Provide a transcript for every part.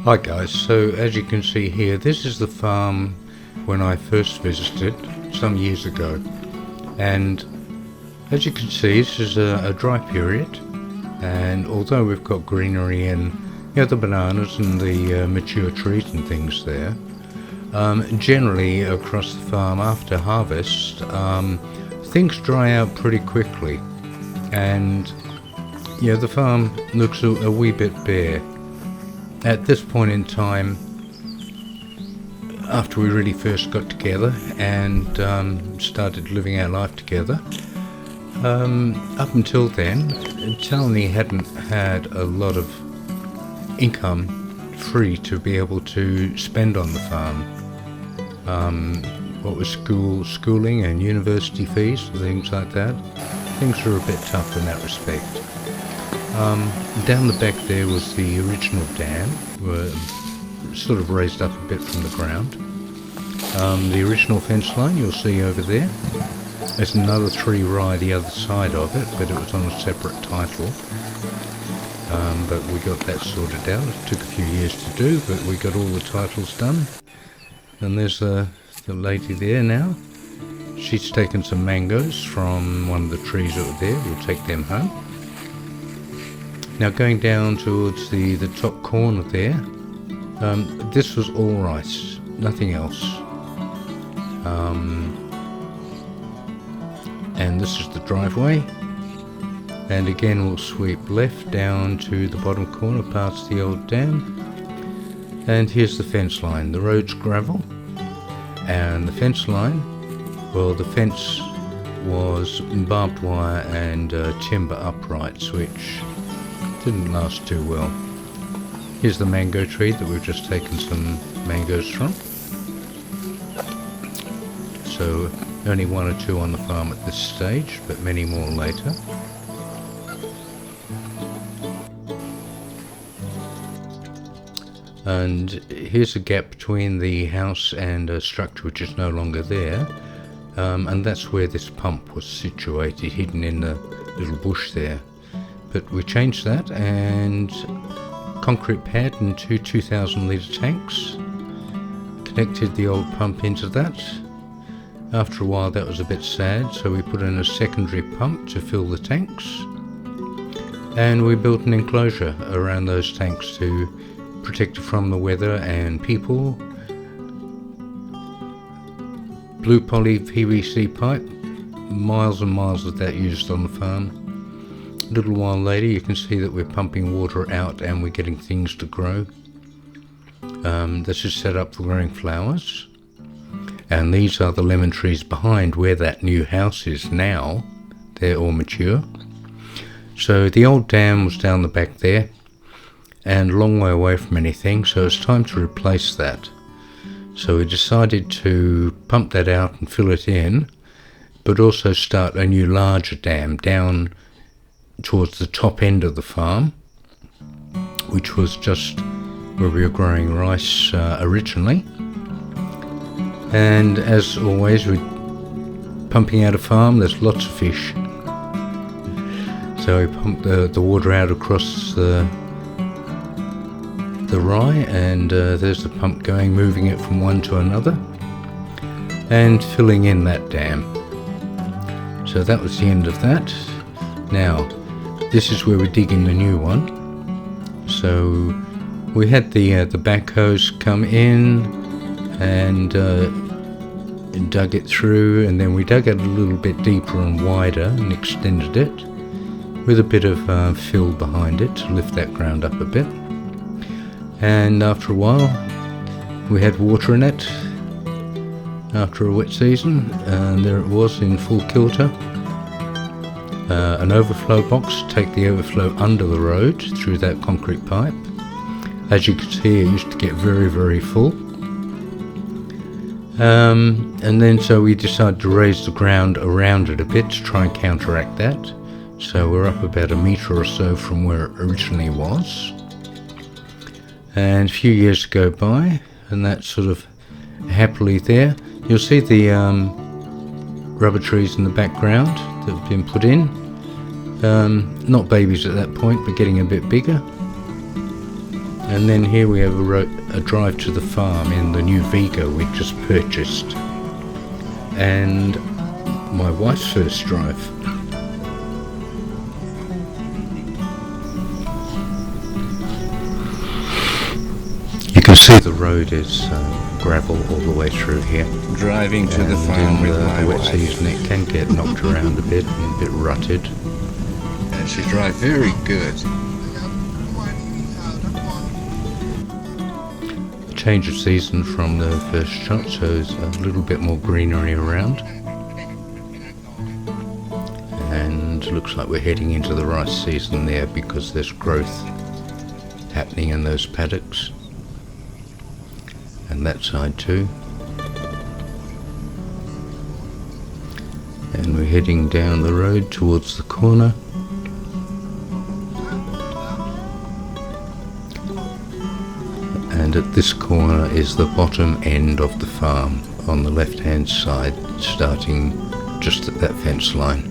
Hi guys, so as you can see here, this is the farm when I first visited some years ago, and as you can see this is a dry period, and although we've got greenery and the bananas and the mature trees and things there, generally across the farm after harvest things dry out pretty quickly, and the farm looks a wee bit bare. At this point in time, after we really first got together and started living our life together, up until then, Tony hadn't had a lot of income free to be able to spend on the farm. What was schooling and university fees and things like that, things were a bit tough in that respect. Down the back there was the original dam, sort of raised up a bit from the ground. The original fence line you'll see over there. There's another 3 rye the other side of it, but it was on a separate title. But we got that sorted out. It took a few years to do, but we got all the titles done. And there's the lady there now. She's taken some mangoes from one of the trees over there. We'll take them home. Now going down towards the top corner there, this was all rice, nothing else. And this is the driveway. And again we'll sweep left down to the bottom corner past the old dam. And here's the fence line. The road's gravel. And the fence line, well, the fence was barbed wire and timber uprights, which didn't last too well. Here's the mango tree that we've just taken some mangoes from. So only 1 or 2 on the farm at this stage, but many more later. And here's a gap between the house and a structure which is no longer there, and that's where this pump was situated, hidden in the little bush there. But we changed that, and concrete pad and 2 2,000 litre tanks, connected the old pump into that. After a while that was a bit sad, so we put in a secondary pump to fill the tanks, and we built an enclosure around those tanks to protect it from the weather and people. Blue poly PVC pipe, miles and miles of that used on the farm. A little while later you can see that we're pumping water out and we're getting things to grow. This is set up for growing flowers, and these are the lemon trees behind where that new house is now. They're all mature. So the old dam was down the back there and a long way away from anything, so it's time to replace that. So we decided to pump that out and fill it in, but also start a new larger dam down towards the top end of the farm, which was just where we were growing rice originally. And as always, we're pumping out a farm, there's lots of fish, so we pump the water out across the rye, and there's the pump going, moving it from one to another and filling in that dam. So that was the end of that. Now this is where we're digging the new one. So we had the backhoes come in and dug it through, and then we dug it a little bit deeper and wider and extended it with a bit of fill behind it to lift that ground up a bit. And after a while we had water in it after a wet season, and there it was in full kilter. An overflow box, take the overflow under the road through that concrete pipe. As you can see, it used to get very, very full. And then so we decided to raise the ground around it a bit to try and counteract that. So we're up about 1 metre or so from where it originally was. And a few years go by, and that's sort of happily there. You'll see the rubber trees in the background that have been put in. Not babies at that point, but getting a bit bigger. And then here we have a drive to the farm in the new Vigo we just purchased. And my wife's first drive. You can see the road is gravel all the way through here. Driving to the farm with my the wet wife. season it can get knocked around a bit and a bit rutted. And she drives very good. Change of season from the first shot, so there's a little bit more greenery around. And looks like we're heading into the rice season there because there's growth happening in those paddocks. And that side too. And we're heading down the road towards the corner. And at this corner is the bottom end of the farm on the left hand side, starting just at that fence line.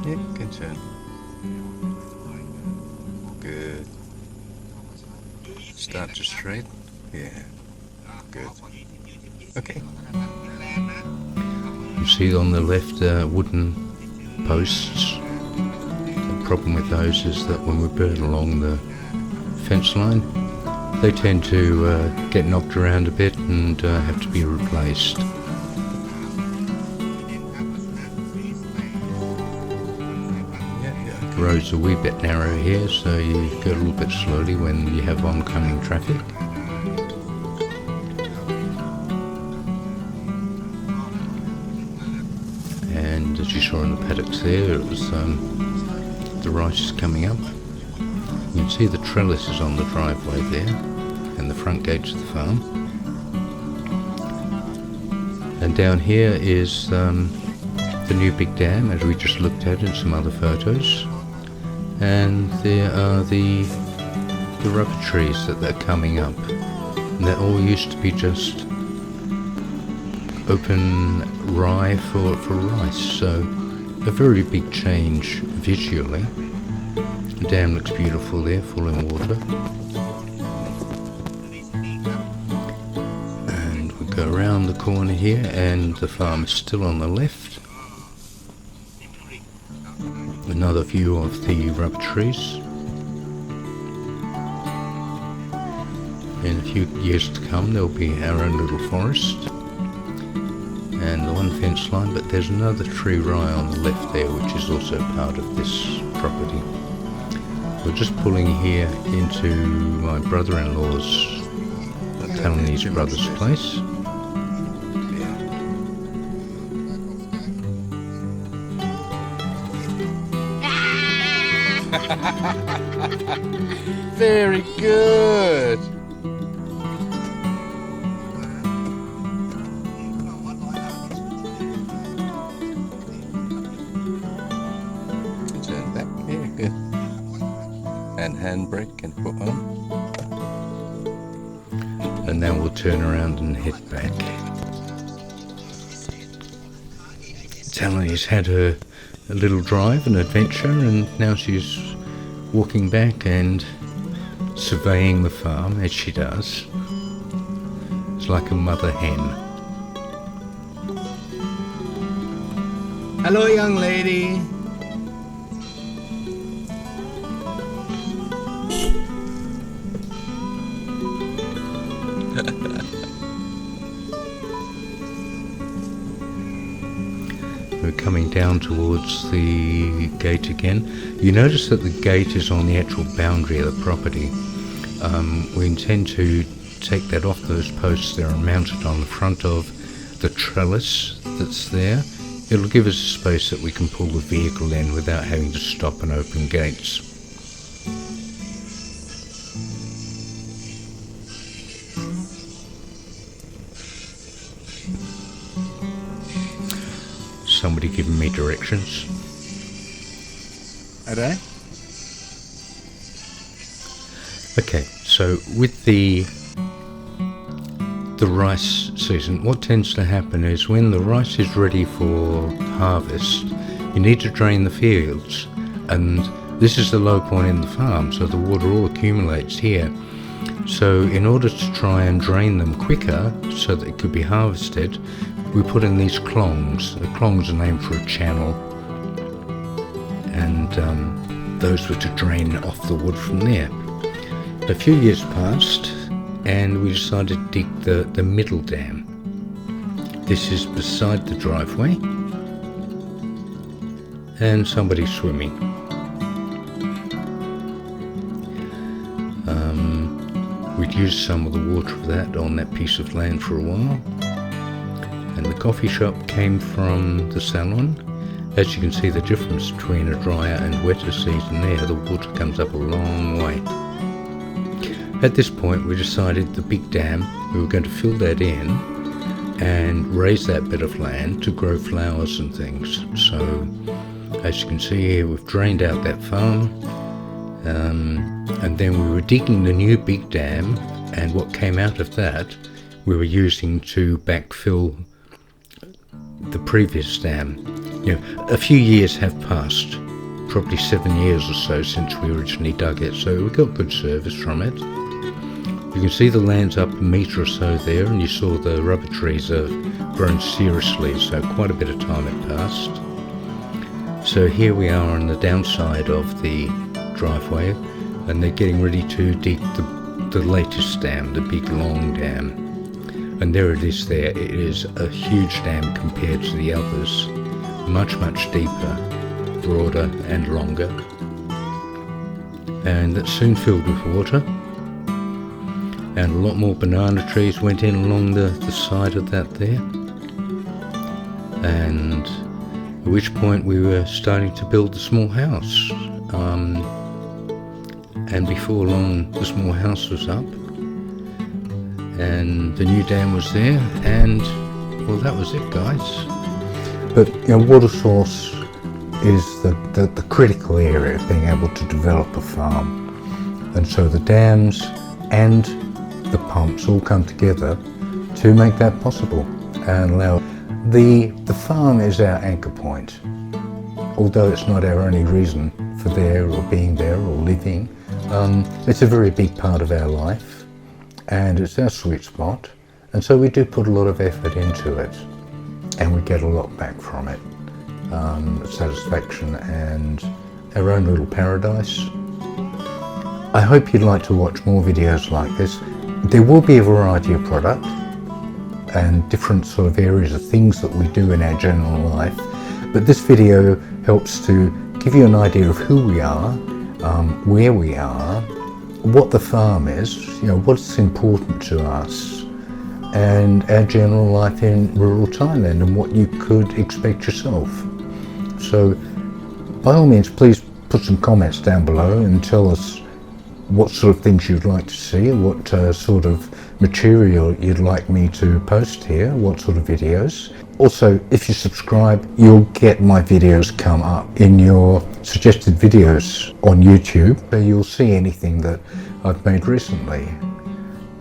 Yeah, good turn. Good. Start to straight. Yeah. Good. Okay. You see on the left wooden posts. The problem with those is that when we burn along the fence line, they tend to get knocked around a bit and have to be replaced. The road's a wee bit narrow here, so you go a little bit slowly when you have oncoming traffic. And as you saw in the paddocks there, it was the rice is coming up. You can see the trellises on the driveway there and the front gates of the farm. And down here is the new big dam, as we just looked at in some other photos. And there are the rubber trees that are coming up. And that all used to be just open rye for rice, so a very big change visually. The dam looks beautiful there, full in water. And we go around the corner here and the farm is still on the left. Another view of the rubber trees. In a few years to come there'll be our own little forest and the one fence line, but there's another tree rye on the left there which is also part of this property. We're just pulling here into my brother-in-law's, Taiwanese brother's place. Very good. Turn back. Yeah, good. And handbrake can put on. And now we'll turn around and head back. Taiwanese had a little drive, an adventure, and now she's walking back and surveying the farm as she does. It's like a mother hen. Hello, young lady. We're coming down towards the gate again. You notice that the gate is on the actual boundary of the property. We intend to take that off those posts there and mount it on the front of the trellis that's there it'll give us a space that we can pull the vehicle in without having to stop and open gates. Somebody giving me directions. Are they? Okay, so with the rice season, what tends to happen is when the rice is ready for harvest, you need to drain the fields, and this is the low point in the farm, so the water all accumulates here. So in order to try and drain them quicker so that it could be harvested, we put in these clongs. The clongs are named for a channel, and those were to drain off the wood from there. A few years passed and we decided to dig the middle dam. This is beside the driveway and somebody's swimming. We'd used some of the water of that on that piece of land for a while, and the coffee shop came from the salon. As you can see, the difference between a drier and wetter season there, the water comes up a long way. At this point we decided the big dam, we were going to fill that in and raise that bit of land to grow flowers and things. So as you can see here, we've drained out that farm, and then we were digging the new big dam, and what came out of that we were using to backfill the previous dam. You know, a few years have passed, probably 7 years or so since we originally dug it, so we got good service from it. You can see the land's up a metre or so there, and you saw the rubber trees have grown seriously, so quite a bit of time had passed. So here we are on the downside of the driveway, and they're getting ready to dig the latest dam, the big long dam. And there it is there. It is a huge dam compared to the others. Much, much deeper, broader and longer. And that's soon filled with water. And a lot more banana trees went in along the side of that there. And at which point we were starting to build the small house. And before long the small house was up. And the new dam was there, and well, that was it, guys. But you know, water source is the critical area of being able to develop a farm, and so the dams and the pumps all come together to make that possible and allow the farm is our anchor point. Although it's not our only reason for there or being there or living, it's a very big part of our life. And it's our sweet spot, and so we do put a lot of effort into it, and we get a lot back from it. Satisfaction and our own little paradise. I hope you'd like to watch more videos like this. There will be a variety of product and different sort of areas of things that we do in our general life, but this video helps to give you an idea of who we are, where we are, what the farm is, you know, what's important to us, and our general life in rural Thailand and what you could expect yourself. So by all means, please put some comments down below and tell us what sort of things you'd like to see, what sort of material you'd like me to post here, what sort of videos. Also, if you subscribe, you'll get my videos come up in your suggested videos on YouTube, so you'll see anything that I've made recently.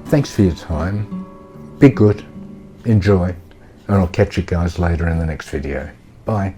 Thanks for your time. Be good, enjoy, and I'll catch you guys later in the next video. Bye.